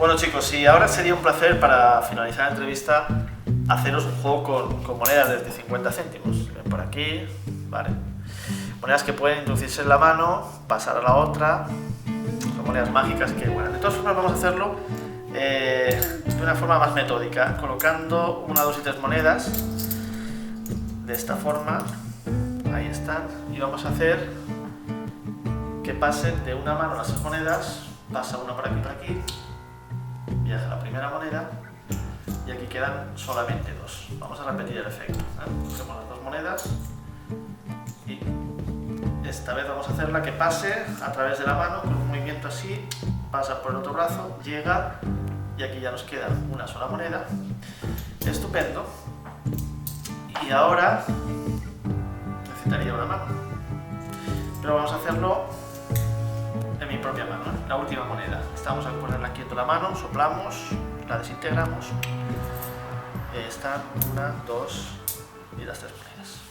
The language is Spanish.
Bueno chicos, y ahora sería un placer para finalizar la entrevista haceros un juego con monedas desde 50 céntimos. Ven por aquí, vale. Monedas que pueden introducirse en la mano, pasar a la otra. Son monedas mágicas que, bueno, de todas formas vamos a hacerlo de una forma más metódica, colocando 1, 2 y 3 monedas de esta forma. Ahí están. Y vamos a hacer que pasen de una mano las 3 monedas. Pasa una por aquí, viaja la primera moneda y aquí quedan solamente 2. Vamos a repetir el efecto. Cogemos las 2 monedas y esta vez vamos a hacerla que pase a través de la mano con un movimiento así, pasa por el otro brazo, llega y aquí ya nos queda una sola moneda. Estupendo. Y ahora necesitaría una mano, pero vamos a hacerlo en mi propia mano, la última moneda. Vamos a ponerla quieto la mano, soplamos, la desintegramos. Ahí están 1, 2 y las 3 monedas.